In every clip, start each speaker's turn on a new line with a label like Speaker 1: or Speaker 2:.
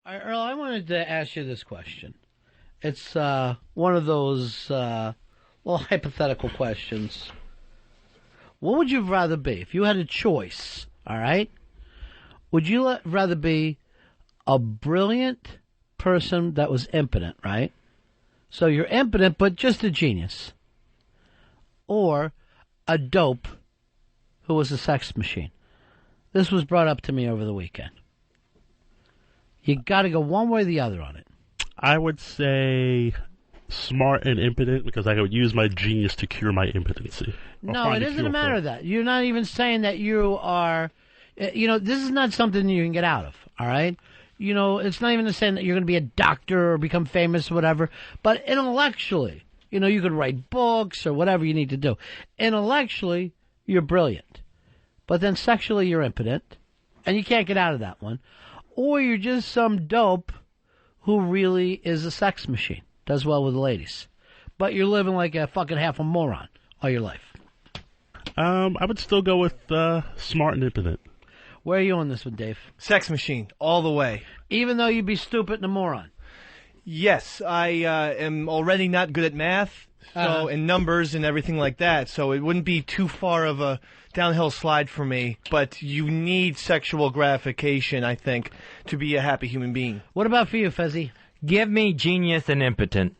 Speaker 1: All right, Earl, I wanted to ask you this question. It's one of those little hypothetical questions. What would you rather be if you had a choice? All right, would you rather be a brilliant person that was impotent, right? So you're impotent, but just a genius, or a dope who was a sex machine? This was brought up to me over the weekend. You got to go one way or the other on it.
Speaker 2: I would say smart and impotent because I would use my genius to cure my impotency.
Speaker 1: No, it isn't a matter of that. You're not even saying that you are, this is not something you can get out of, all right? It's not even saying that you're going to be a doctor or become famous or whatever, but intellectually, you could write books or whatever you need to do. Intellectually, you're brilliant, but then sexually you're impotent, and you can't get out of that one. Or you're just some dope who really is a sex machine, does well with the ladies, but you're living like a fucking half a moron all your life.
Speaker 2: I would still go with smart and impotent.
Speaker 1: Where are you on this one, Dave?
Speaker 3: Sex machine, all the way.
Speaker 1: Even though you'd be stupid and a moron.
Speaker 3: Yes, I am already not good at math, and numbers and everything like that, so it wouldn't be too far of a downhill slide for me. But you need sexual gratification, I think, to be a happy human being.
Speaker 1: What about for you, Fezzy?
Speaker 4: Give me genius and impotent.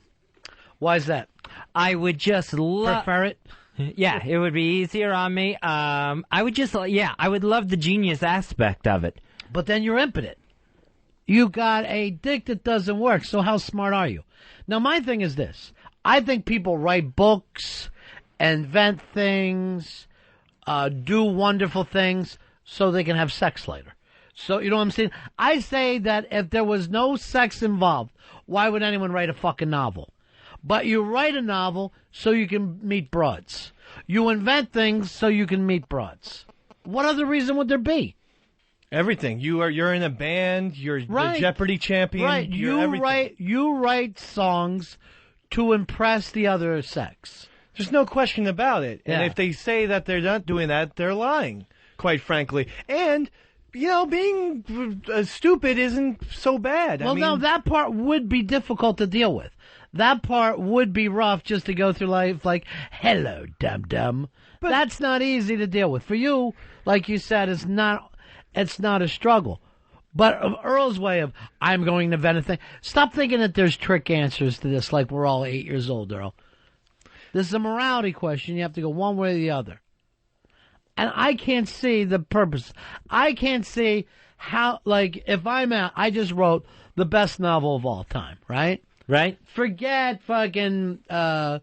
Speaker 1: Why is that?
Speaker 4: I would just
Speaker 1: prefer it.
Speaker 4: Yeah, it would be easier on me. I would love the genius aspect of it.
Speaker 1: But then you're impotent. You got a dick that doesn't work, so how smart are you? Now, my thing is this. I think people write books, invent things, do wonderful things so they can have sex later. So, you know what I'm saying? I say that if there was no sex involved, why would anyone write a fucking novel? But you write a novel so you can meet broads. You invent things so you can meet broads. What other reason would there be?
Speaker 3: Everything. You're in a band. You're
Speaker 1: right.
Speaker 3: The Jeopardy champion.
Speaker 1: Right. You write songs to impress the other sex.
Speaker 3: There's no question about it.
Speaker 1: Yeah.
Speaker 3: And if they say that they're not doing that, they're lying, quite frankly. And being stupid isn't so bad.
Speaker 1: Well, no, that part would be difficult to deal with. That part would be rough just to go through life like, hello, dum-dum. But that's not easy to deal with. For you, like you said, it's not a struggle. But Earl's way of, I'm going to invent a thing. Stop thinking that there's trick answers to this like we're all 8 years old, Earl. This is a morality question. You have to go one way or the other. And I can't see the purpose. I can't see how, like, if I'm out, I just wrote the best novel of all time, right?
Speaker 4: Right?
Speaker 1: Forget fucking the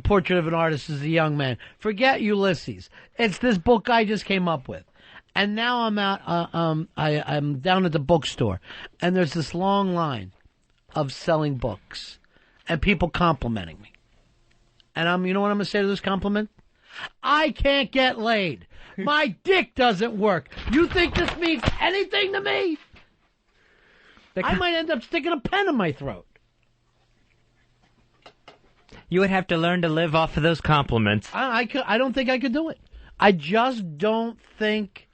Speaker 1: Portrait of an Artist as a Young Man. Forget Ulysses. It's this book I just came up with. And now I'm out, I'm down at the bookstore, and there's this long line of selling books, and people complimenting me. And you know what I'm going to say to this compliment? I can't get laid. My dick doesn't work. You think this means anything to me? I might end up sticking a pen in my throat.
Speaker 4: You would have to learn to live off of those compliments.
Speaker 1: I don't think I could do it. I just don't think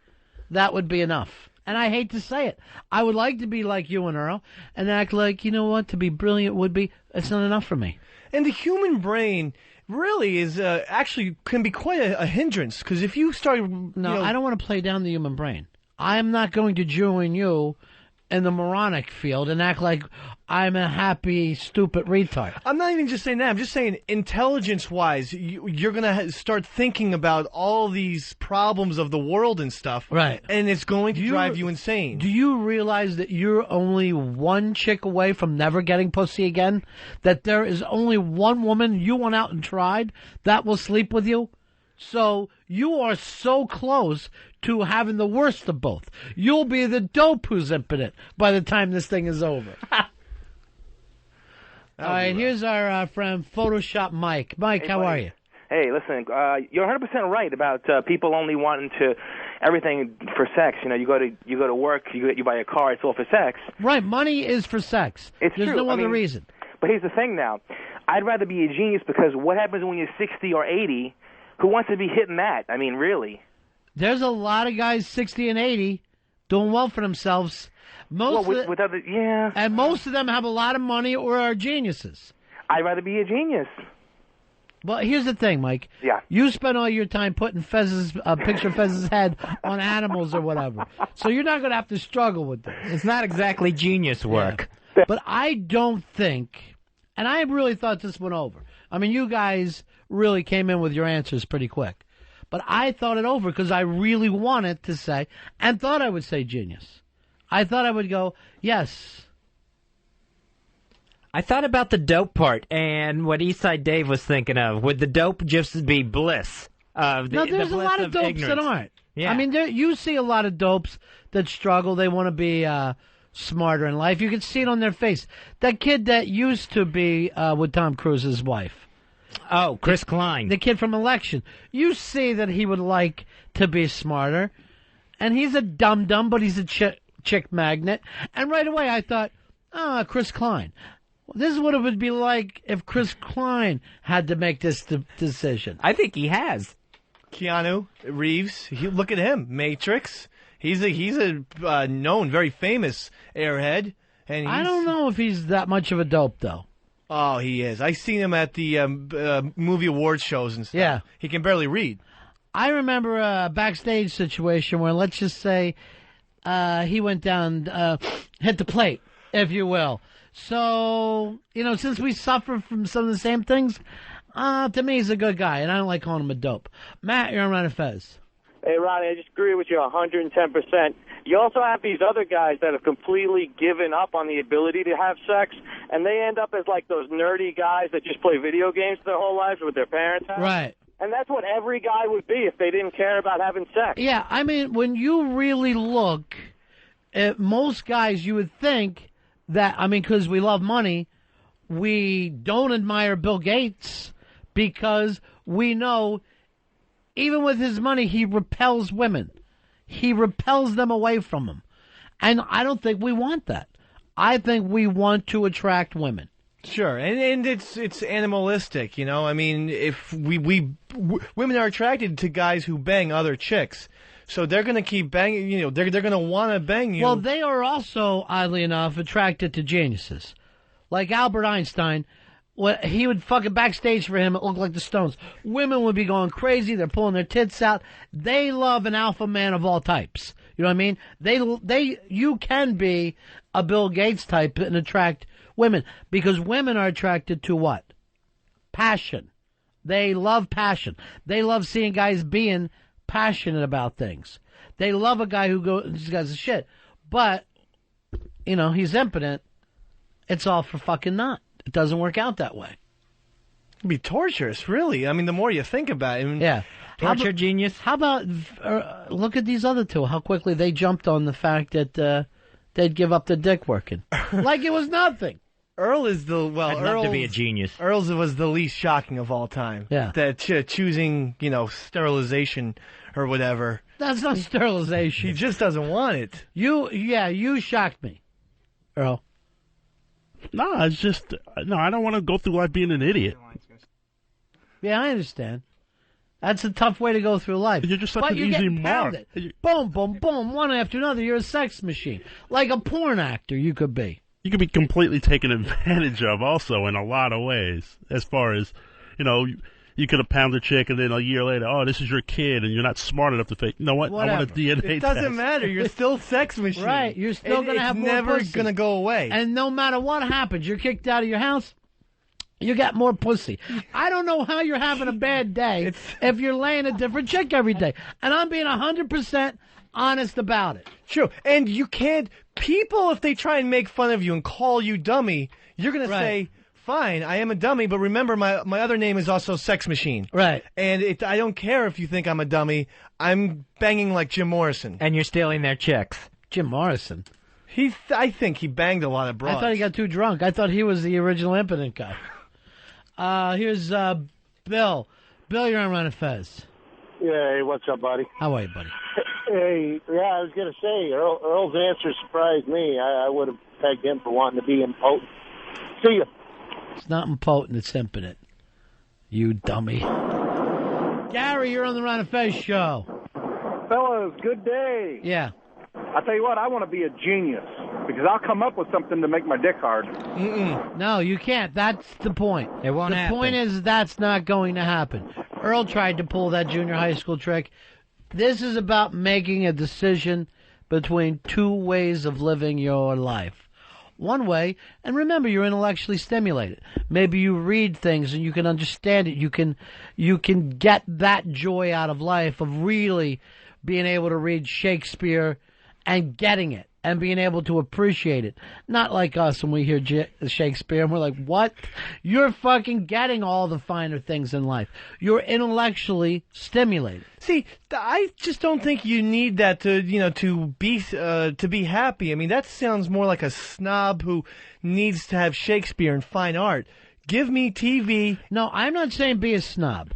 Speaker 1: that would be enough. And I hate to say it. I would like to be like you and Earl and act like, you know what, to be brilliant would be, it's not enough for me.
Speaker 3: And the human brain really is actually can be quite a hindrance, because if you start...
Speaker 1: I don't want to play down the human brain. I'm not going to join you in the moronic field and act like I'm a happy, stupid retard.
Speaker 3: I'm not even just saying that. I'm just saying intelligence-wise, you're going to start thinking about all these problems of the world and stuff.
Speaker 1: Right.
Speaker 3: And it's going to drive you insane.
Speaker 1: Do you realize that you're only one chick away from never getting pussy again? That there is only one woman you went out and tried that will sleep with you? So you are so close to having the worst of both. You'll be the dope who's impotent by the time this thing is over. All right, here's our friend Photoshop Mike. Mike, how are you?
Speaker 5: Hey, listen, you're 100% right about people only wanting to everything for sex. You go to work, you buy a car, it's all for sex.
Speaker 1: Right, money is for sex.
Speaker 5: It's
Speaker 1: There's
Speaker 5: true.
Speaker 1: no other reason.
Speaker 5: But here's the thing now. I'd rather be a genius, because what happens when you're 60 or 80? Who wants to be hitting that? I mean, really?
Speaker 1: There's a lot of guys 60 and 80, doing well for themselves. Most and most of them have a lot of money or are geniuses.
Speaker 5: I'd rather be a genius.
Speaker 1: Well, here's the thing, Mike.
Speaker 5: Yeah.
Speaker 1: You spend all your time putting a picture of Fez's head on animals or whatever. So you're not going to have to struggle with this.
Speaker 4: It's not exactly genius work.
Speaker 1: Yeah. But I don't think, and I really thought this went over. I mean, you guys really came in with your answers pretty quick. But I thought it over because I really wanted to say, and thought I would say genius. I thought I would go, yes.
Speaker 4: I thought about the dope part and what Eastside Dave was thinking of. Would the dope just be bliss?
Speaker 1: No, there's a lot of dopes that aren't.
Speaker 4: Yeah.
Speaker 1: I mean, you see a lot of dopes that struggle. They want to be smarter in life. You can see it on their face. That kid that used to be with Tom Cruise's wife.
Speaker 4: Oh, Chris Klein.
Speaker 1: The kid from Election. You see that he would like to be smarter. And he's a dum-dum, but he's a chick magnet. And right away I thought, Chris Klein. This is what it would be like if Chris Klein had to make this decision.
Speaker 4: I think he has.
Speaker 3: Keanu Reeves, look at him, Matrix. He's a known, very famous airhead. And
Speaker 1: I don't know if he's that much of a dope, though.
Speaker 3: Oh, he is. I've seen him at the movie awards shows and stuff.
Speaker 1: Yeah.
Speaker 3: He can barely read.
Speaker 1: I remember a backstage situation where, let's just say, he went down, hit the plate, if you will. So, since we suffer from some of the same things, to me he's a good guy, and I don't like calling him a dope. Matt, you're on Ron and Fez.
Speaker 6: Hey, Ronnie, I just agree with you 110%. You also have these other guys that have completely given up on the ability to have sex, and they end up as like those nerdy guys that just play video games their whole lives with their parents.
Speaker 1: Right.
Speaker 6: And that's what every guy would be if they didn't care about having sex.
Speaker 1: Yeah, I mean, when you really look at most guys, you would think that, because we love money, we don't admire Bill Gates because we know even with his money, he repels women. He repels them away from him. And I don't think we want that. I think we want to attract women.
Speaker 3: Sure, and it's animalistic, I mean, if women are attracted to guys who bang other chicks, so they're going to keep banging. They're going to want to bang you.
Speaker 1: Well, they are also, oddly enough, attracted to geniuses, like Albert Einstein. He would fucking backstage for him. It looked like the Stones. Women would be going crazy. They're pulling their tits out. They love an alpha man of all types. You know what I mean? You can be a Bill Gates type and attract women because women are attracted to what? Passion. They love passion. They love seeing guys being passionate about things. They love a guy who goes shit. But, he's impotent. It's all for fucking naught. It doesn't work out that way.
Speaker 3: It'd be torturous, really. I mean, the more you think about it.
Speaker 1: Yeah.
Speaker 4: Torture genius.
Speaker 1: How about, look at these other two, how quickly they jumped on the fact that they'd give up the dick working. Like it was nothing.
Speaker 3: Earl is
Speaker 4: I'd love to be a genius.
Speaker 3: Earl's was the least shocking of all time.
Speaker 1: Yeah.
Speaker 3: That choosing, sterilization or whatever.
Speaker 1: That's not sterilization.
Speaker 3: He just doesn't want it.
Speaker 1: You shocked me, Earl.
Speaker 2: No, it's just, I don't want to go through life being an idiot.
Speaker 1: Yeah, I understand. That's a tough way to go through life.
Speaker 2: You're just such
Speaker 1: but
Speaker 2: an
Speaker 1: you're
Speaker 2: easy
Speaker 1: getting
Speaker 2: mark.
Speaker 1: Pounded. Boom, boom, boom, one after another. You're a sex machine. Like a porn actor, you could be.
Speaker 2: You could be completely taken advantage of also in a lot of ways. As far as, you could have pounded a chick and then a year later, oh, this is your kid and you're not smart enough to fake. You know what?
Speaker 1: Whatever.
Speaker 2: I want a DNA
Speaker 3: It doesn't
Speaker 2: test.
Speaker 3: matter. You're still sex machine.
Speaker 1: Right. You're still going to have more
Speaker 3: never
Speaker 1: pussy.
Speaker 3: going to go away.
Speaker 1: And no matter what happens, you're kicked out of your house, you got more pussy. I don't know how you're having a bad day if you're laying a different chick every day. And I'm being 100% honest about it.
Speaker 3: True. And you can't, people, if they try and make fun of you and call you dummy, you're going to say, fine, I am a dummy, but remember my other name is also Sex Machine.
Speaker 1: Right.
Speaker 3: And I don't care if you think I'm a dummy. I'm banging like Jim Morrison.
Speaker 4: And you're stealing their chicks.
Speaker 1: Jim Morrison.
Speaker 3: I think he banged a lot of broads.
Speaker 1: I thought he got too drunk. I thought he was the original impotent guy. Here's Bill. Bill, you're on Ron and Fez.
Speaker 7: Yeah, hey, what's up, buddy?
Speaker 1: How are you, buddy?
Speaker 7: Hey, yeah, I was going to say, Earl's answer surprised me. I would have pegged him for wanting to be impotent. See ya.
Speaker 1: It's not impotent, it's impotent. You dummy. Gary, you're on the Ron and Fez show.
Speaker 7: Fellas, good day.
Speaker 1: Yeah.
Speaker 8: I tell you what, I want to be a genius because I'll come up with something to make my dick hard.
Speaker 1: No, you can't. That's the point.
Speaker 4: It won't happen.
Speaker 1: The point is that's not going to happen. Earl tried to pull that junior high school trick. This is about making a decision between two ways of living your life. One way, and remember, you're intellectually stimulated. Maybe you read things and you can understand it. You can get that joy out of life of really being able to read Shakespeare and getting it and being able to appreciate it. Not like us when we hear Shakespeare and we're like, what? You're fucking getting all the finer things in life. You're intellectually stimulated.
Speaker 3: See, I just don't think you need that to be happy. I mean, that sounds more like a snob who needs to have Shakespeare and fine art. Give me TV.
Speaker 1: No, I'm not saying be a snob.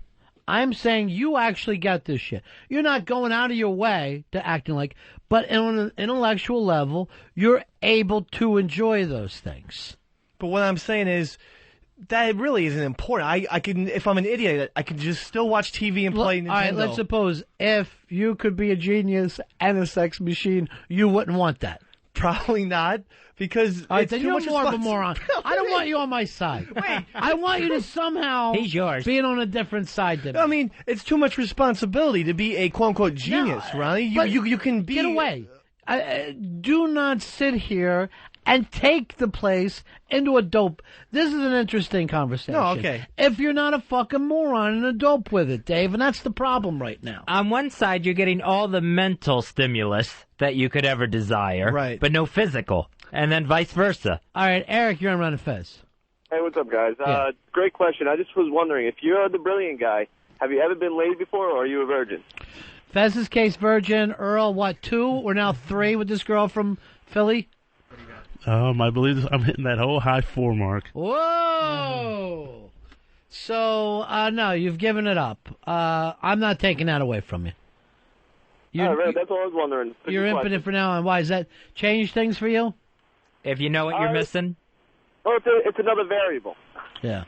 Speaker 1: I'm saying you actually get this shit. You're not going out of your way to acting like, but on an intellectual level, you're able to enjoy those things.
Speaker 3: But what I'm saying is that really isn't important. I can, if I'm an idiot, I could just still watch TV and play Nintendo.
Speaker 1: All right, let's suppose if you could be a genius and a sex machine, you wouldn't want that.
Speaker 3: Probably not, because
Speaker 1: all right,
Speaker 3: it's
Speaker 1: then
Speaker 3: too
Speaker 1: you're
Speaker 3: much
Speaker 1: more of a moron. I don't want you on my side.
Speaker 3: Wait.
Speaker 1: I want you to somehow
Speaker 4: He's yours.
Speaker 1: being on a different side than me.
Speaker 3: I mean, it's too much responsibility to be a quote-unquote genius, Ronnie. You can be...
Speaker 1: Get away. Do not sit here and take the place into a dope. This is an interesting conversation.
Speaker 3: No, okay.
Speaker 1: If you're not a fucking moron and a dope with it, Dave, and that's the problem right now.
Speaker 4: On one side, you're getting all the mental stimulus that you could ever desire,
Speaker 3: right,
Speaker 4: but no physical, and then vice versa.
Speaker 1: All right, Eric, you're on Run and Fez.
Speaker 9: Hey, what's up, guys?
Speaker 1: Yeah.
Speaker 9: Great question. I just was wondering, if you're the brilliant guy, have you ever been laid before, or are you a virgin?
Speaker 1: Fez's case, virgin. Earl, what, 2? We're now 3 with this girl from Philly.
Speaker 2: I believe I'm hitting that whole high 4 mark.
Speaker 1: Whoa! So, no, you've given it up. I'm not taking that away from you.
Speaker 9: That's all I was wondering.
Speaker 1: You're impotent for now on. Why? Does that change things for you?
Speaker 4: If you know what you're missing?
Speaker 9: Oh, it's another variable.
Speaker 1: Yeah.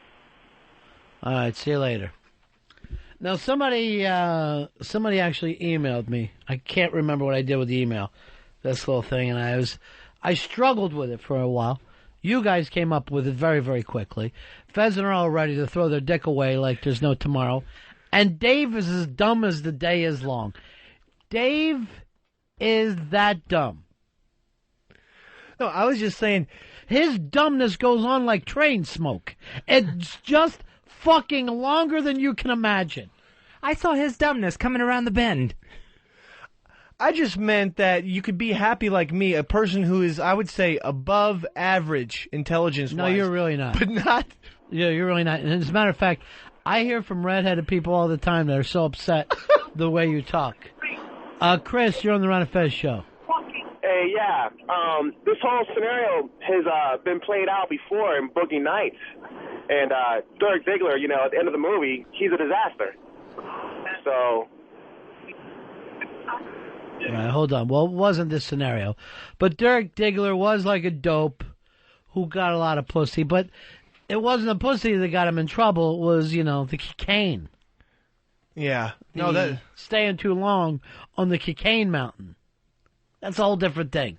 Speaker 1: All right, see you later. Now, somebody actually emailed me. I can't remember what I did with the email, this little thing, and I struggled with it for a while. You guys came up with it very, very quickly. Fez and Earl are ready to throw their dick away like there's no tomorrow. And Dave is as dumb as the day is long. Dave is that dumb.
Speaker 3: No, I was just saying,
Speaker 1: his dumbness goes on like train smoke. It's just fucking longer than you can imagine.
Speaker 4: I saw his dumbness coming around the bend.
Speaker 3: I just meant that you could be happy like me, a person who is, I would say, above average intelligence-wise.
Speaker 1: No, you're really not.
Speaker 3: But not...
Speaker 1: Yeah, you're really not. And as a matter of fact, I hear from redheaded people all the time that are so upset the way you talk. Chris, you're on the Ron and Fez show.
Speaker 6: Hey, yeah. This whole scenario has been played out before in Boogie Nights. And Dirk Diggler, at the end of the movie, he's a disaster. So...
Speaker 1: All right, hold on. Well, it wasn't this scenario. But Dirk Diggler was like a dope who got a lot of pussy. But it wasn't the pussy that got him in trouble. It was, the cocaine.
Speaker 3: Yeah.
Speaker 1: Staying too long on the cocaine mountain. That's a whole different thing.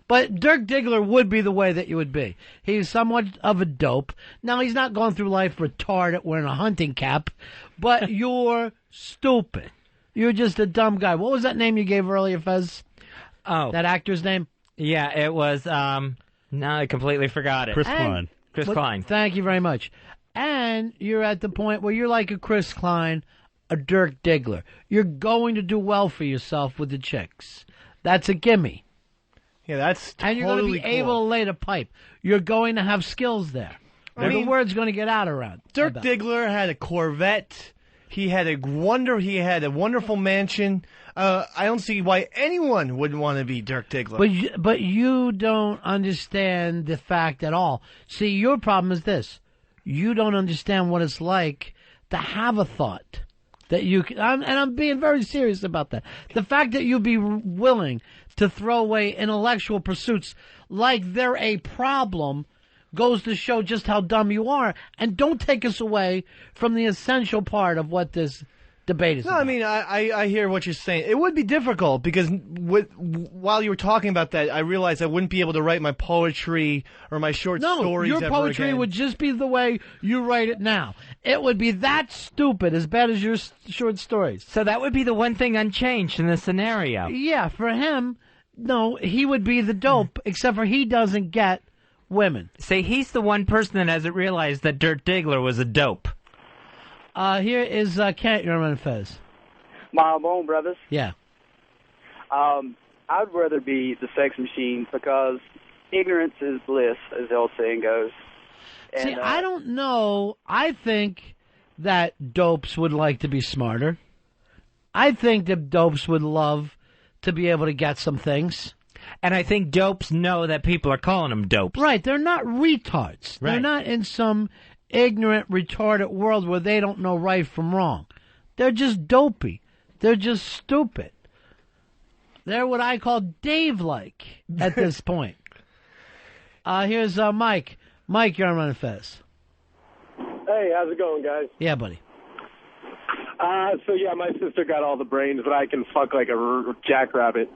Speaker 1: But Dirk Diggler would be the way that you would be. He's somewhat of a dope. Now, he's not going through life retarded wearing a hunting cap, but you're stupid. You're just a dumb guy. What was that name you gave earlier, Fez?
Speaker 4: Oh.
Speaker 1: That actor's name?
Speaker 4: Yeah, it was, now I completely forgot it.
Speaker 2: Chris Klein.
Speaker 4: Chris Klein.
Speaker 1: Thank you very much. And you're at the point where you're like a Chris Klein, a Dirk Diggler. You're going to do well for yourself with the chicks. That's a gimme.
Speaker 3: Yeah, that's totally
Speaker 1: And you're going to be able to lay the pipe. You're going to have skills there. The word's going to get out around.
Speaker 3: Dirk Diggler had a Corvette. He had a wonderful mansion. I don't see why anyone would want to be Dirk Diggler.
Speaker 1: But you don't understand the fact at all. See, your problem is this. You don't understand what it's like to have a thought that you can, and I'm being very serious about that. The fact that you'd be willing to throw away intellectual pursuits like they're a problem goes to show just how dumb you are. And don't take us away from the essential part of what this debate is
Speaker 3: No,
Speaker 1: about.
Speaker 3: I mean, I hear what you're saying. It would be difficult because while you were talking about that, I realized I wouldn't be able to write my poetry or my short stories
Speaker 1: your
Speaker 3: ever
Speaker 1: poetry
Speaker 3: again.
Speaker 1: would just be the way you write it now. It would be that stupid, as bad as your short stories.
Speaker 4: So that would be the one thing unchanged in this scenario.
Speaker 1: Yeah, for him, no, he would be the dope, except for he doesn't get women.
Speaker 4: See, he's the one person that hasn't realized that Dirk Diggler was a dope.
Speaker 1: Here is Kent, you're on Fez.
Speaker 10: My bone, brothers.
Speaker 1: Yeah.
Speaker 10: I'd rather be the sex machine because ignorance is bliss, as the old saying goes. And,
Speaker 1: See, I don't know. I think that dopes would like to be smarter. I think that dopes would love to be able to get some things.
Speaker 4: And I think dopes know that people are calling them dopes.
Speaker 1: Right, they're not retards.
Speaker 4: Right.
Speaker 1: They're not in some ignorant, retarded world where they don't know right from wrong. They're just dopey. They're just stupid. They're what I call Dave-like at this point. Here's Mike. Mike, you're on Run and Fez.
Speaker 11: Hey, how's it going, guys?
Speaker 1: Yeah, buddy.
Speaker 11: So yeah, my sister got all the brains, but I can fuck like a jackrabbit.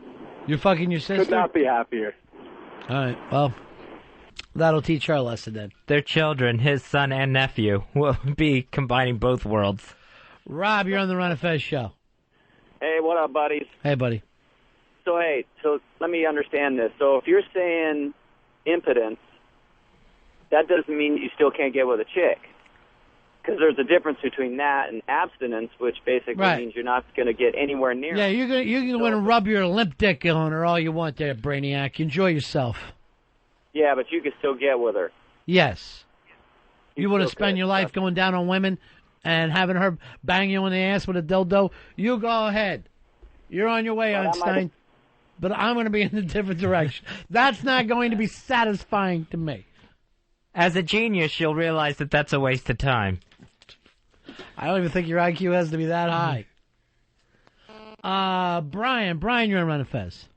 Speaker 1: You're fucking your sister?
Speaker 11: Could not be happier.
Speaker 1: All right, well, that'll teach her a lesson then.
Speaker 4: Their children, his son and nephew, will be combining both worlds.
Speaker 1: Rob, you're on the Run and Fez show.
Speaker 9: Hey, what up, buddies?
Speaker 1: Hey, buddy.
Speaker 9: So let me understand this. So if you're saying impotence, that doesn't mean you still can't get with a chick. Because there's a difference between that and abstinence, which basically means you're not going to get anywhere near.
Speaker 1: Yeah, you're gonna rub your limp dick on her all you want there, Brainiac. Enjoy yourself.
Speaker 9: Yeah, but you can still get with her.
Speaker 1: Yes. You want to spend your life going down on women and having her bang you in the ass with a dildo? You go ahead. You're on your way, Einstein. But I'm going to be in a different direction. That's not going to be satisfying to me.
Speaker 4: As a genius, you'll realize that that's a waste of time.
Speaker 1: I don't even think your IQ has to be that high. Brian, you're on Run and Fez.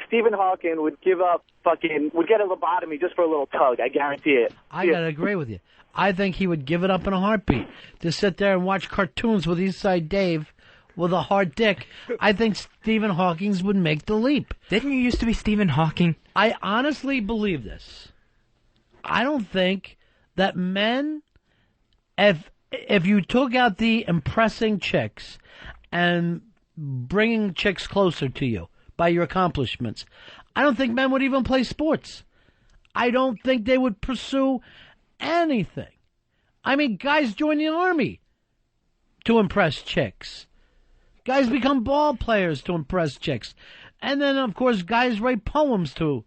Speaker 6: Stephen Hawking would get a lobotomy just for a little tug. I guarantee it.
Speaker 1: I gotta agree with you. I think he would give it up in a heartbeat to sit there and watch cartoons with Eastside Dave with a hard dick. I think Stephen Hawking would make the leap.
Speaker 4: Didn't you used to be Stephen Hawking?
Speaker 1: I honestly believe this. I don't think that men, if you took out the impressing chicks and bringing chicks closer to you by your accomplishments, I don't think men would even play sports. I don't think they would pursue anything. I mean, guys join the army to impress chicks. Guys become ball players to impress chicks. And then, of course, guys write poems to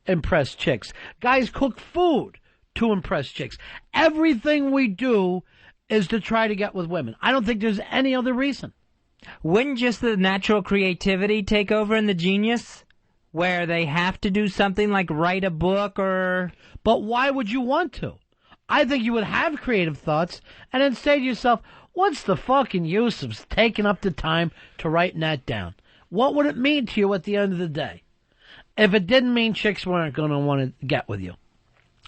Speaker 1: impress chicks. Guys cook food to impress chicks. Everything we do is to try to get with women. I don't think there's any other reason.
Speaker 4: Wouldn't just the natural creativity take over in the genius? Where they have to do something like write a book or...
Speaker 1: But why would you want to? I think you would have creative thoughts and then say to yourself, what's the fucking use of taking up the time to writing that down? What would it mean to you at the end of the day? If it didn't mean chicks weren't going to want to get with you.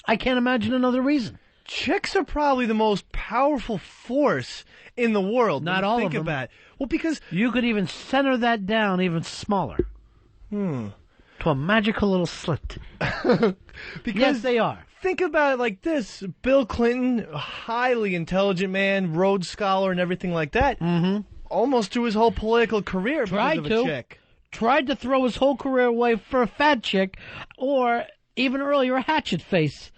Speaker 1: I can't imagine another reason.
Speaker 3: Chicks are probably the most powerful force in the world.
Speaker 1: Not all of them.
Speaker 3: Think about it. Well, because...
Speaker 1: You could even center that down even smaller. To a magical little slit.
Speaker 3: Because
Speaker 1: yes, they are.
Speaker 3: Think about it like this. Bill Clinton, a highly intelligent man, Rhodes Scholar and everything like that, almost threw his whole political career because of a chick.
Speaker 1: Tried to throw his whole career away for a fat chick, or even earlier, a hatchet face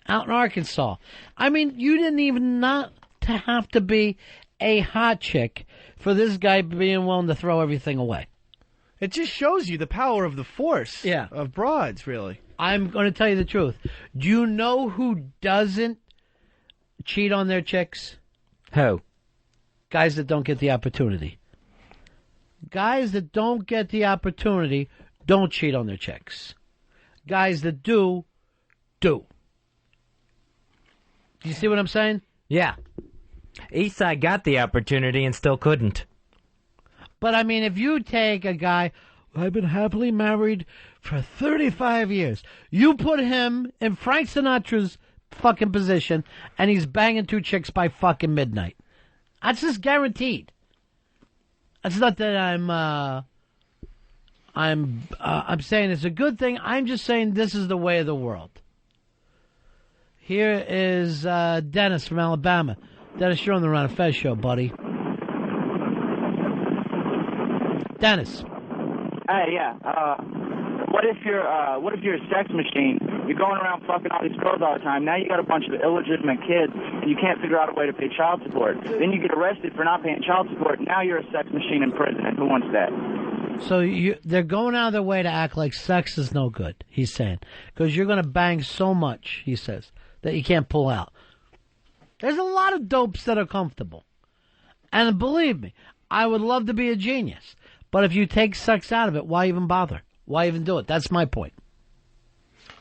Speaker 1: out in Arkansas. I mean, you didn't even not to have to be a hot chick for this guy being willing to throw everything away.
Speaker 3: It just shows you the power of the force of broads, really.
Speaker 1: I'm going to tell you the truth. Do you know who doesn't cheat on their chicks?
Speaker 4: Who?
Speaker 1: Guys that don't get the opportunity. Guys that don't get the opportunity don't cheat on their chicks. Guys that do. Do you see what I'm saying?
Speaker 4: Yeah. Eastside got the opportunity and still couldn't.
Speaker 1: But, I mean, if you take a guy, I've been happily married for 35 years. You put him in Frank Sinatra's fucking position, and he's banging 2 chicks by fucking midnight. That's just guaranteed. It's not that I'm saying it's a good thing. I'm just saying this is the way of the world. Here is Dennis from Alabama. Dennis, you're on the Ron and Fez show, buddy. Dennis.
Speaker 12: Hey, yeah. What if you're a sex machine? You're going around fucking all these girls all the time. Now you got a bunch of illegitimate kids, and you can't figure out a way to pay child support. Then you get arrested for not paying child support. Now you're a sex machine in prison, and who wants that?
Speaker 1: So they're going out of their way to act like sex is no good, he's saying. Because you're going to bang so much, he says, that you can't pull out. There's a lot of dopes that are comfortable. And believe me, I would love to be a genius. But if you take sex out of it, why even bother? Why even do it? That's my point.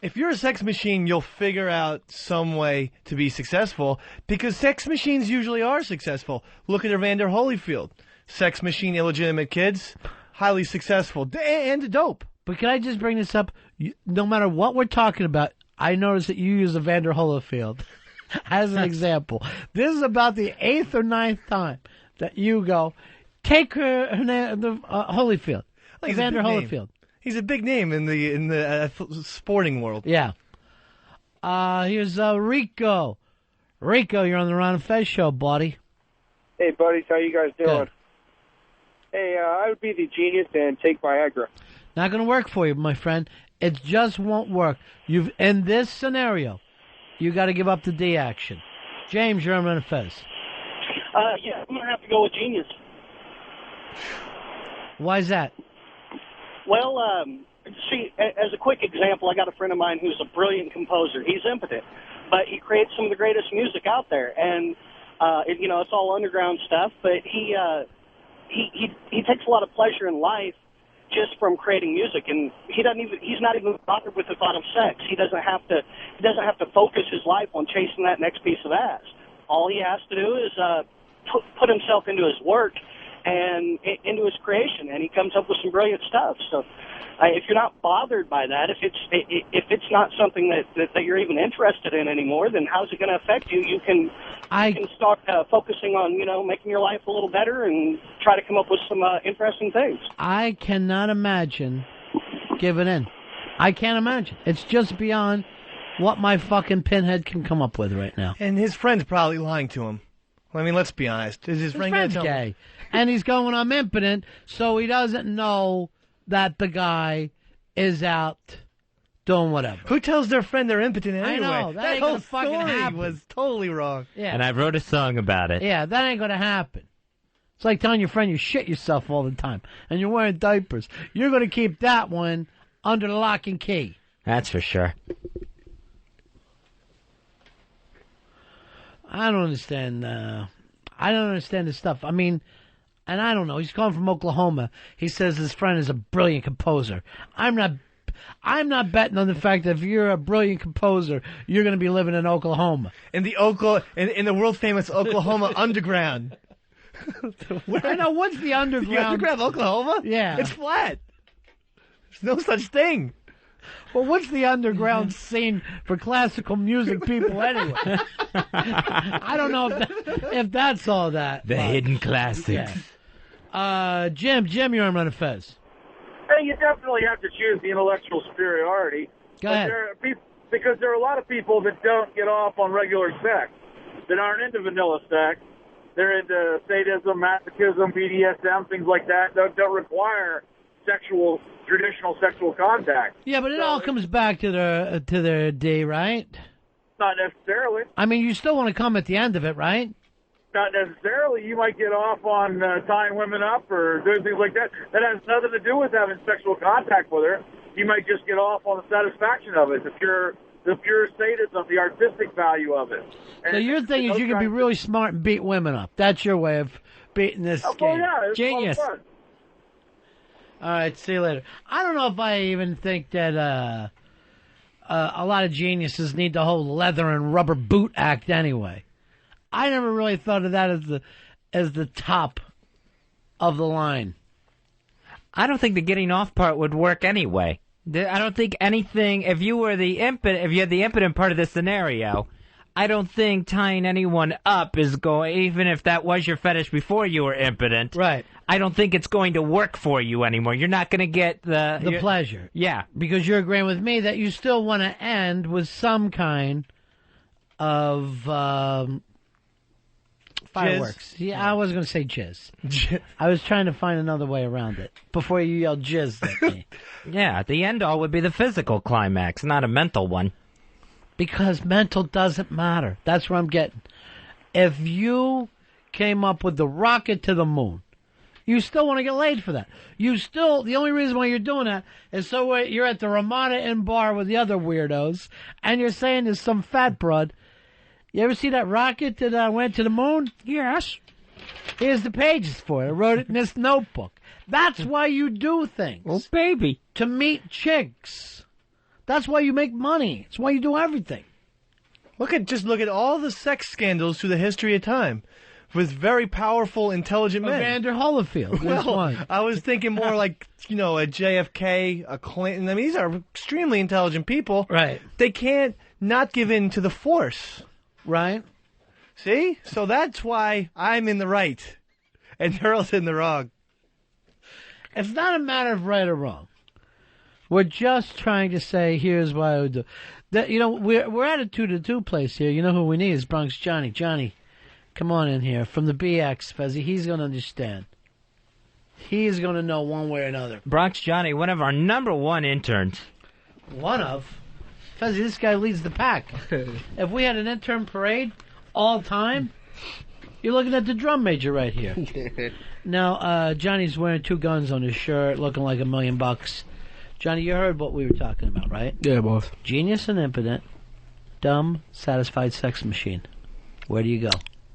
Speaker 3: If you're a sex machine, you'll figure out some way to be successful because sex machines usually are successful. Look at Evander Holyfield. Sex machine, illegitimate kids, highly successful, and dope.
Speaker 1: But can I just bring this up? No matter what we're talking about, I notice that you use Evander Holyfield as an example. This is about the 8th or 9th time that you go, take Holyfield. Evander Holyfield.
Speaker 3: He's a big name in the sporting world.
Speaker 1: Yeah. Here's Rico. Rico, you're on the Ron and Fez show, buddy.
Speaker 13: Hey, buddies, how you guys doing?
Speaker 1: Good.
Speaker 13: Hey, I would be the genius and take Viagra.
Speaker 1: Not going to work for you, my friend. It just won't work. In this scenario, you got to give up the D action. James, you're on Ron and Fez.
Speaker 14: Yeah, I'm going to have to go with genius.
Speaker 1: Why is that?
Speaker 14: Well, see, as a quick example, I got a friend of mine who's a brilliant composer. He's impotent, but he creates some of the greatest music out there, and it's all underground stuff. But he takes a lot of pleasure in life just from creating music, and he's not even bothered with the thought of sex. He doesn't have to focus his life on chasing that next piece of ass. All he has to do is put himself into his work and into his creation, and he comes up with some brilliant stuff. So if you're not bothered by that, if it's not something that you're even interested in anymore, then how's it going to affect you? You can start focusing on making your life a little better and try to come up with some interesting things.
Speaker 1: I cannot imagine giving in. I can't imagine. It's just beyond what my fucking pinhead can come up with right now.
Speaker 3: And his friend's probably lying to him. I mean, let's be honest. Is his friend
Speaker 1: friend's gay. And he's going, I'm impotent, so he doesn't know that the guy is out doing whatever.
Speaker 3: Who tells their friend they're impotent anyway?
Speaker 1: I know. That ain't
Speaker 3: whole
Speaker 1: gonna fucking
Speaker 3: story
Speaker 1: happen.
Speaker 3: Was totally wrong.
Speaker 1: Yeah.
Speaker 4: And I wrote a song about it.
Speaker 1: Yeah, that ain't going to happen. It's like telling your friend you shit yourself all the time, and you're wearing diapers. You're going to keep that one under the lock and key.
Speaker 4: That's for sure.
Speaker 1: I don't understand. I don't understand this stuff. I mean, and I don't know. He's calling from Oklahoma. He says his friend is a brilliant composer. I'm not betting on the fact that if you're a brilliant composer, you're going to be living in Oklahoma.
Speaker 3: In the world famous Oklahoma underground.
Speaker 1: I know. What's the underground?
Speaker 3: The underground Oklahoma?
Speaker 1: Yeah,
Speaker 3: it's flat. There's no such thing.
Speaker 1: Well, what's the underground scene for classical music people anyway? I don't know if that's all that.
Speaker 4: The hidden classics.
Speaker 1: Yeah. Jim, you're on Ron and Fez.
Speaker 15: Hey, you definitely have to choose the intellectual superiority.
Speaker 1: Go ahead.
Speaker 15: Because there are a lot of people that don't get off on regular sex, that aren't into vanilla sex. They're into sadism, masochism, BDSM, things like that. Don't require traditional sexual contact.
Speaker 1: Yeah, but it all comes back to their D, right?
Speaker 15: Not necessarily.
Speaker 1: I mean, you still want to come at the end of it, right?
Speaker 15: Not necessarily. You might get off on tying women up or doing things like that. That has nothing to do with having sexual contact with her. You might just get off on the satisfaction of it, the pure sadism, the artistic value of it. And
Speaker 1: so your thing is you can be really smart and beat women up. That's your way of beating this game.
Speaker 15: Yeah, it's
Speaker 1: genius.
Speaker 15: fun.
Speaker 1: All right, see you later. I don't know if I even think that a lot of geniuses need the whole leather and rubber boot act anyway. I never really thought of that as the top of the line.
Speaker 4: I don't think the getting off part would work anyway. I don't think anything. If you had the impotent part of the scenario, I don't think tying anyone up is going. Even if that was your fetish before you were impotent,
Speaker 1: right?
Speaker 4: I don't think it's going to work for you anymore. You're not going to get
Speaker 1: the pleasure.
Speaker 4: Yeah.
Speaker 1: Because you're agreeing with me that you still want to end with some kind of fireworks.
Speaker 3: Jizz?
Speaker 1: Yeah, I was going to say jizz. I was trying to find another way around it before you yelled jizz at me.
Speaker 4: Yeah, the end all would be the physical climax, not a mental one.
Speaker 1: Because mental doesn't matter. That's where I'm getting. If you came up with the rocket to the moon, you still want to get laid for that. The only reason why you're doing that is so you're at the Ramada Inn bar with the other weirdos, and you're saying there's some fat broad. You ever see that rocket that went to the moon? Yes. Here's the pages for it. I wrote it in this notebook. That's why you do things.
Speaker 4: Oh, baby.
Speaker 1: To meet chicks. That's why you make money. It's why you do everything.
Speaker 3: Look at all the sex scandals through the history of time with very powerful, intelligent men.
Speaker 1: Evander Holyfield.
Speaker 3: Well, I was thinking more like, a JFK, a Clinton. I mean, these are extremely intelligent people.
Speaker 1: Right.
Speaker 3: They can't not give in to the force.
Speaker 1: Right.
Speaker 3: See? So that's why I'm in the right and Earl's in the wrong.
Speaker 1: It's not a matter of right or wrong. We're just trying to say, here's why I would do. We're at a 2-2 place here. You know who we need is Bronx Johnny. Johnny, come on in here. From the BX, Fezzi. He's going to understand. He's going to know one way or another.
Speaker 4: Bronx Johnny, one of our #1 interns.
Speaker 1: One of? Fezzi, this guy leads the pack. If we had an intern parade all time, you're looking at the drum major right here. Now, Johnny's wearing 2 guns on his shirt, looking like $1 million. Johnny, you heard what we were talking about, right?
Speaker 16: Yeah, boss.
Speaker 1: Genius and impotent, dumb, satisfied sex machine. Where do you go?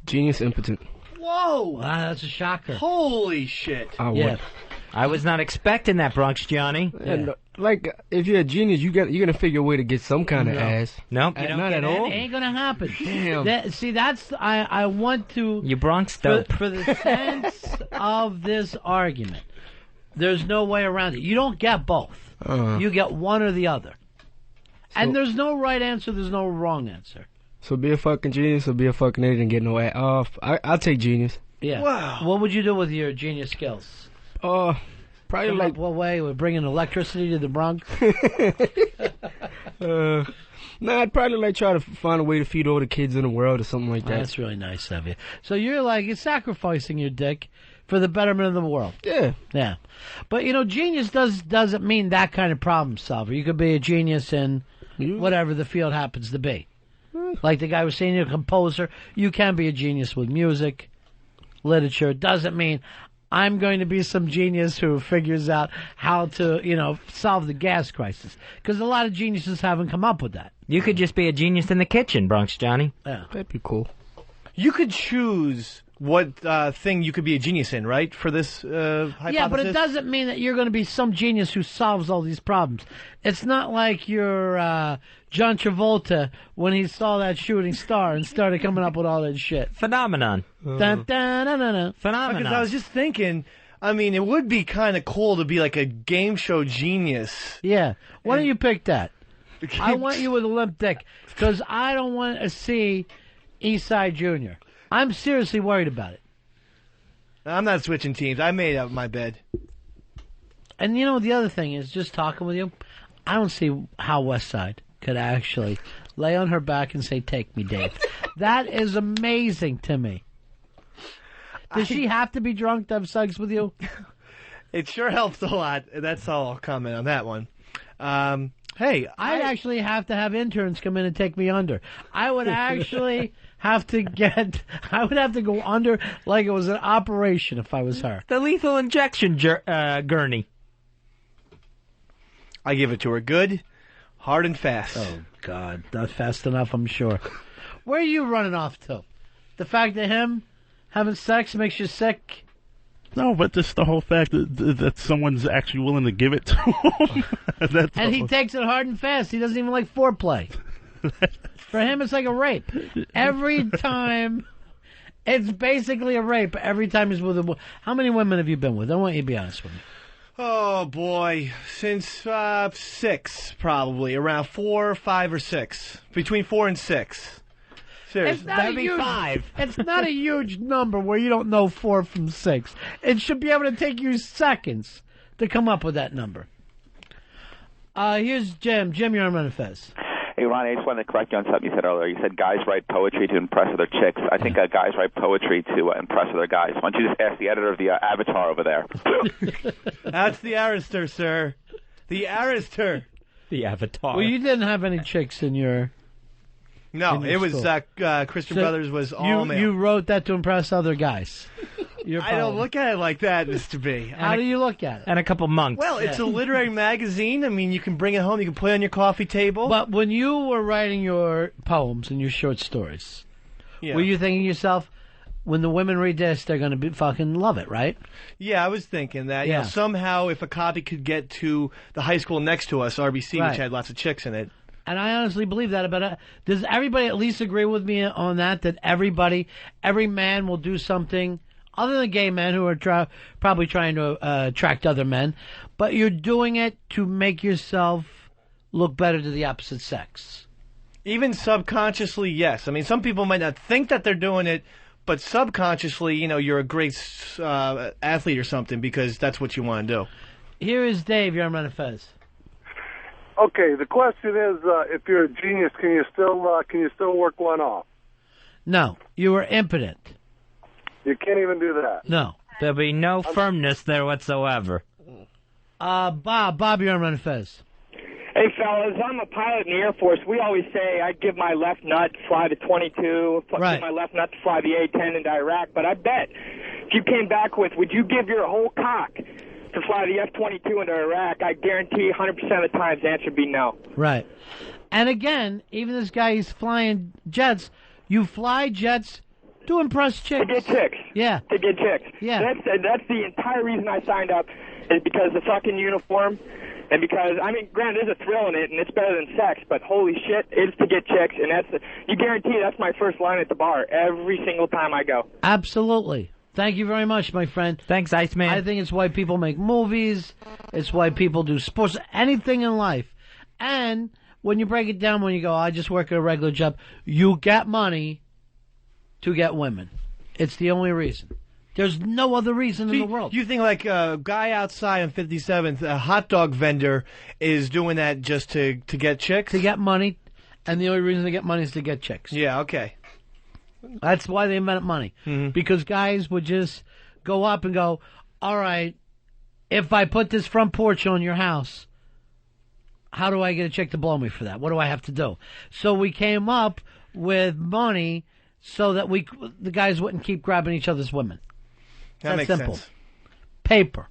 Speaker 16: Genius, impotent.
Speaker 3: Whoa!
Speaker 1: Wow, that's a shocker.
Speaker 3: Holy shit!
Speaker 4: I was not expecting that, Bronx Johnny.
Speaker 16: And, if you're a genius, you're gonna figure a way to get some kind of ass.
Speaker 4: Nope, you don't
Speaker 16: not
Speaker 4: get
Speaker 16: at all.
Speaker 1: It ain't gonna happen.
Speaker 16: Damn.
Speaker 1: I want to.
Speaker 4: You Bronx dope.
Speaker 1: For the sense of this argument, there's no way around it. You don't get both. You get one or the other. And there's no right answer, there's no wrong answer.
Speaker 16: So be a fucking genius or be a fucking idiot and get no ass. I'll take genius.
Speaker 1: Yeah.
Speaker 3: Wow.
Speaker 1: What would you do with your genius skills?
Speaker 16: Probably
Speaker 1: Come
Speaker 16: like...
Speaker 1: up what way? We're bringing electricity to the Bronx?
Speaker 16: I'd probably try to find a way to feed all the kids in the world or something like that.
Speaker 1: That's really nice of you. So you're sacrificing your dick for the betterment of the world.
Speaker 16: Yeah.
Speaker 1: Yeah. But, genius doesn't mean that kind of problem solver. You could be a genius in whatever the field happens to be. Like the guy was saying, you're a composer. You can be a genius with music, literature. It doesn't mean I'm going to be some genius who figures out how to, solve the gas crisis. Because a lot of geniuses haven't come up with that.
Speaker 4: You could just be a genius in the kitchen, Bronx Johnny.
Speaker 1: Yeah.
Speaker 16: That'd be cool.
Speaker 3: You could choose what thing you could be a genius in, right? For this hypothesis?
Speaker 1: Yeah, but it doesn't mean that you're going to be some genius who solves all these problems. It's not like you're John Travolta when he saw that shooting star and started coming up with all that shit.
Speaker 4: Phenomenon.
Speaker 1: Dun, dun, dun, dun, dun.
Speaker 4: Phenomenon.
Speaker 3: Because I was just thinking, it would be kind of cool to be like a game show genius.
Speaker 1: Yeah. Why don't you pick that? I want you with a limp dick because I don't want to see Eastside Jr. I'm seriously worried about it.
Speaker 3: I'm not switching teams. I made up my bed.
Speaker 1: And the other thing is, just talking with you, I don't see how West Side could actually lay on her back and say, "Take me, Dave." That is amazing to me. Does she have to be drunk to have sex with you?
Speaker 3: It sure helps a lot. That's all I'll comment on that one. Hey,
Speaker 1: I'd actually have to have interns come in and take me under. I would actually have to go under like it was an operation if I was her.
Speaker 4: The lethal injection gurney.
Speaker 3: I give it to her good, hard and fast.
Speaker 1: Oh, God. Not fast enough, I'm sure. Where are you running off to? The fact that him having sex makes you sick?
Speaker 2: No, but just the whole fact that someone's actually willing to give it to him.
Speaker 1: And he takes it hard and fast. He doesn't even like foreplay. For him, it's like a rape. Every time, it's basically a rape. Every time he's with a woman. How many women have you been with? I want you to be honest with me.
Speaker 3: Oh, boy. Since 6, probably. Around 4, 5, or 6. Between 4 and 6. Seriously,
Speaker 1: It's not
Speaker 4: that'd
Speaker 1: a
Speaker 4: be
Speaker 1: huge,
Speaker 4: 5.
Speaker 1: It's not a huge number where you don't know 4 from 6. It should be able to take you seconds to come up with that number. Here's Jim. Jim, you're on Run Fez.
Speaker 17: Hey, Ronnie, I just wanted to correct you on something you said earlier. You said guys write poetry to impress other chicks. I think guys write poetry to impress other guys. Why don't you just ask the editor of the Avatar over there?
Speaker 3: That's the Arister, sir. The Arister.
Speaker 4: The Avatar.
Speaker 1: Well, you didn't have any chicks in your...
Speaker 3: No,
Speaker 1: in your
Speaker 3: it was
Speaker 1: school.
Speaker 3: Christian
Speaker 1: So
Speaker 3: Brothers was all male.
Speaker 1: You wrote that to impress other guys.
Speaker 3: I don't look at it like that, Mr. B.
Speaker 1: How do you look at it?
Speaker 4: And a couple monks.
Speaker 3: Well, it's a literary magazine. I mean, you can bring it home. You can put it on your coffee table.
Speaker 1: But when you were writing your poems and your short stories,
Speaker 3: Yeah.
Speaker 1: were you thinking to yourself, when the women read this, they're going to fucking love it, right?
Speaker 3: Yeah, I was thinking that.
Speaker 1: Yeah.
Speaker 3: You know, somehow, if a copy could get to the high school next to us, RBC,
Speaker 1: Right.
Speaker 3: which had lots of chicks in it.
Speaker 1: And I honestly believe that. But does everybody at least agree with me on that? That every man will do something, other than gay men who are probably trying to attract other men, but you're doing it to make yourself look better to the opposite sex.
Speaker 3: Even subconsciously, yes. I mean, some people might not think that they're doing it, but subconsciously, you know, you're a great athlete or something because that's what you want to do.
Speaker 1: Here is Dave. You're on Run Fez.
Speaker 11: Okay, the question is, if you're a genius, can you still work one off?
Speaker 1: No, you were impotent.
Speaker 11: You can't even do that.
Speaker 1: No.
Speaker 4: There'll be no firmness there whatsoever.
Speaker 1: Bob, you're on Run Fez.
Speaker 18: Hey, fellas, I'm a pilot in the Air Force. We always say I'd give my left nut to fly the 22,
Speaker 1: Right.
Speaker 18: give my left nut to fly the A-10 into Iraq. But I bet if you came back with, would you give your whole cock to fly the F-22 into Iraq? I guarantee 100% of the time the answer would be no.
Speaker 1: Right. And again, even this guy, he's flying jets. You fly jets to impress chicks.
Speaker 18: To get chicks.
Speaker 1: Yeah.
Speaker 18: To get chicks.
Speaker 1: Yeah.
Speaker 18: That's the entire reason I signed up, is because the fucking uniform, and because, I mean, granted, there's a thrill in it, and it's better than sex, but holy shit, it's to get chicks, and you guarantee that's my first line at the bar every single time I go.
Speaker 1: Absolutely. Thank you very much, my friend.
Speaker 4: Thanks, Iceman.
Speaker 1: I think it's why people make movies. It's why people do sports. Anything in life. And when you break it down, when you go, I just work a regular job, you get money to get women. It's the only reason. There's no other reason in the world.
Speaker 3: You think like a guy outside on 57th, a hot dog vendor, is doing that just to get chicks?
Speaker 1: To get money. And the only reason to get money is to get chicks.
Speaker 3: Yeah, okay.
Speaker 1: That's why they invented money.
Speaker 3: Mm-hmm.
Speaker 1: Because guys would just go up and go, all right, if I put this front porch on your house, how do I get a chick to blow me for that? What do I have to do? So we came up with money so that the guys wouldn't keep grabbing each other's women.
Speaker 3: That
Speaker 1: That's
Speaker 3: makes
Speaker 1: simple.
Speaker 3: sense.
Speaker 1: Paper.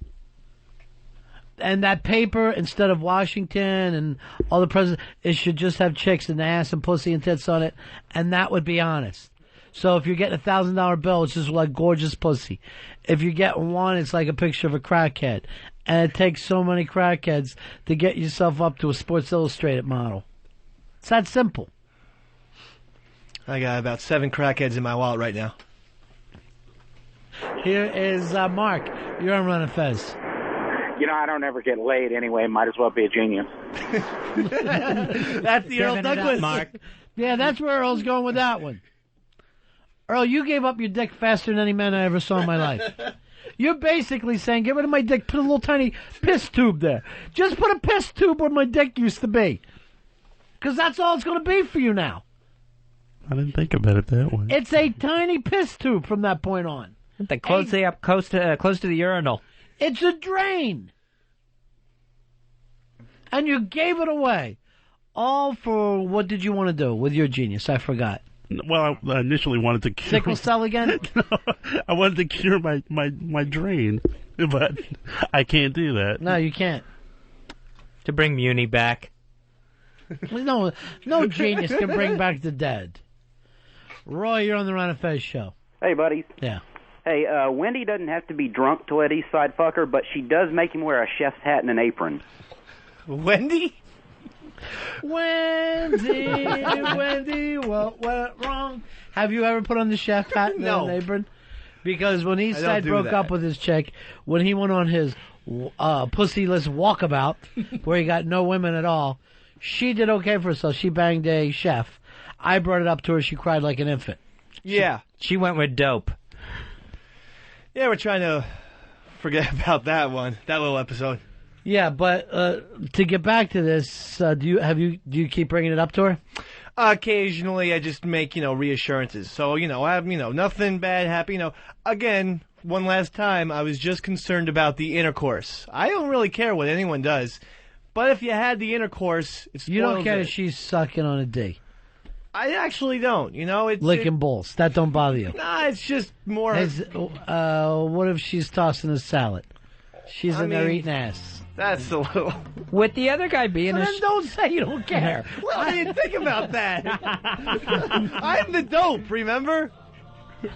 Speaker 1: And that paper, instead of Washington and all the presidents, it should just have chicks and ass and pussy and tits on it, and that would be honest. So if you're getting $1,000 bill, it's just like gorgeous pussy. If you get one, it's like a picture of a crackhead. And it takes so many crackheads to get yourself up to a Sports Illustrated model. It's that simple.
Speaker 3: I got about 7 crackheads in my wallet right now.
Speaker 1: Here is Mark. You're on Run Fez.
Speaker 19: You know, I don't ever get laid anyway. Might as well be a genius.
Speaker 3: That's the Earl Douglas.
Speaker 4: Mark.
Speaker 1: Yeah, that's where Earl's going with that one. Earl, you gave up your dick faster than any man I ever saw in my life. You're basically saying, get rid of my dick, put a little tiny piss tube there. Just put a piss tube where my dick used to be. Because that's all it's going to be for you now.
Speaker 2: I didn't think about it that way.
Speaker 1: It's a tiny piss tube from that point on.
Speaker 4: Close to the urinal.
Speaker 1: It's a drain. And you gave it away. All for, what did you want to do with your genius? I forgot.
Speaker 2: Well, I initially wanted to cure...
Speaker 1: Sickle cell again?
Speaker 2: No, I wanted to cure my drain, but I can't do that.
Speaker 1: No, you can't.
Speaker 4: To bring Muni back.
Speaker 1: No genius can bring back the dead. Roy, you're on the Ron and Fez show.
Speaker 20: Hey, buddies.
Speaker 1: Yeah.
Speaker 20: Hey, Wendy doesn't have to be drunk to let Eastside fuck her, but she does make him wear a chef's hat and an apron.
Speaker 3: Wendy?
Speaker 1: Wendy, what went wrong? Have you ever put on the chef hat and an apron? Because when Eastside broke up with his chick, when he went on his pussyless walkabout, where he got no women at all, she did okay for herself. She banged a chef. I brought it up to her. She cried like an infant.
Speaker 3: Yeah.
Speaker 4: She went with Dope.
Speaker 3: Yeah, we're trying to forget about that one, that little episode.
Speaker 1: Yeah, but to get back to this, do you keep bringing it up to her?
Speaker 3: Occasionally, I just make reassurances. So I have nothing bad happen. Again, one last time, I was just concerned about the intercourse. I don't really care what anyone does, but if you had the intercourse,
Speaker 1: you don't care if she's sucking on a D.
Speaker 3: I actually don't.
Speaker 1: Licking balls. That don't bother you.
Speaker 3: Nah, it's just more.
Speaker 1: What if she's tossing a salad? She's in there eating ass.
Speaker 3: That's a little.
Speaker 4: With the other guy being
Speaker 1: then don't say you don't care.
Speaker 3: Well, I didn't think about that. I'm the dope, remember?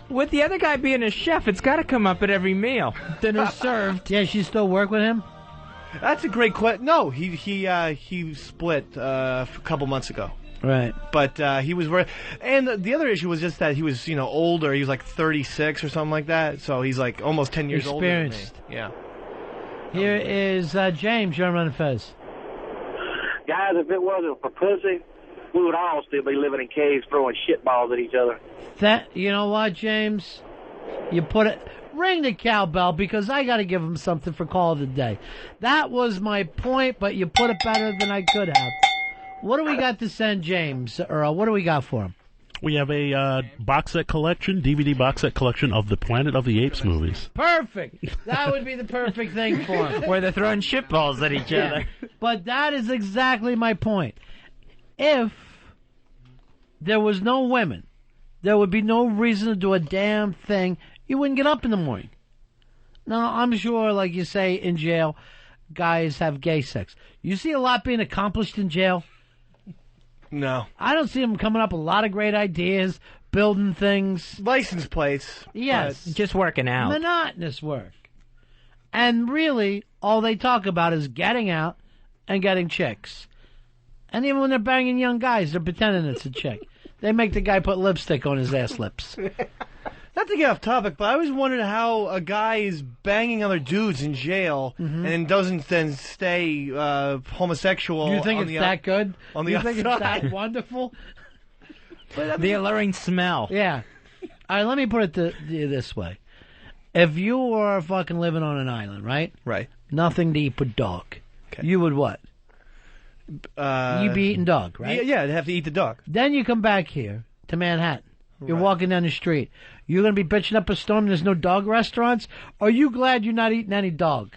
Speaker 4: With the other guy being a chef, it's got to come up at every meal.
Speaker 1: Dinner served. Yeah, she still work with him?
Speaker 3: That's a great question. No, he split a couple months ago.
Speaker 1: Right.
Speaker 3: But he was very... And the other issue was just that he was, older. He was like 36 or something like that. So he's like almost 10 years older than me. Yeah.
Speaker 1: Here is James. You're on Run and Fez.
Speaker 6: Guys, if it wasn't for pussy, we would all still be living in caves throwing shitballs at each other.
Speaker 1: You know what, James? You put it... Ring the cowbell because I got to give him something for call of the day. That was my point, but you put it better than I could have. What do we got to send James, Earl? What do we got for him?
Speaker 2: We have a box set collection, DVD box set collection of the Planet of the Apes movies.
Speaker 1: Perfect. That would be the perfect thing for him.
Speaker 4: Where they're throwing shitballs at each other.
Speaker 1: But that is exactly my point. If there was no women, there would be no reason to do a damn thing. You wouldn't get up in the morning. Now, I'm sure, like you say, in jail, guys have gay sex. You see a lot being accomplished in jail?
Speaker 3: No.
Speaker 1: I don't see them coming up with a lot of great ideas, building things.
Speaker 3: License plates.
Speaker 1: Yes.
Speaker 4: Just working out.
Speaker 1: Monotonous work. And really, all they talk about is getting out and getting chicks. And even when they're banging young guys, they're pretending it's a chick. They make the guy put lipstick on his ass lips.
Speaker 3: Not to get off topic, but I always wondered how a guy is banging other dudes in jail and doesn't then stay homosexual.
Speaker 1: You think it's that good?
Speaker 3: On the
Speaker 1: you
Speaker 3: outside.
Speaker 1: think it's that wonderful?
Speaker 4: But, the alluring smell.
Speaker 1: Yeah. All right, let me put it this way. If you were fucking living on an island, right?
Speaker 3: Right.
Speaker 1: Nothing to eat but dog.
Speaker 3: Okay.
Speaker 1: You would what? You'd be eating dog, right?
Speaker 3: Yeah, I'd have to eat the dog.
Speaker 1: Then you come back here to Manhattan. You're walking down the street. You're going to be bitching up a storm and there's no dog restaurants? Or are you glad you're not eating any dog?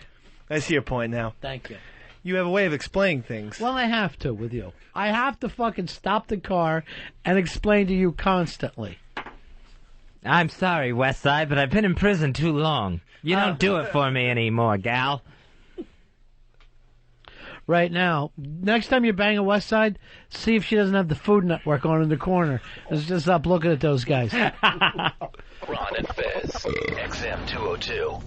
Speaker 3: I see your point now.
Speaker 1: Thank you.
Speaker 3: You have a way of explaining things.
Speaker 1: Well, I have to with you. I have to fucking stop the car and explain to you constantly.
Speaker 4: I'm sorry, Westside, but I've been in prison too long. You don't do it for me anymore, gal.
Speaker 1: Right now, next time you bang a West Side, see if she doesn't have the Food Network on in the corner. Let's just stop looking at those guys.
Speaker 21: Ron and Fez, XM 202.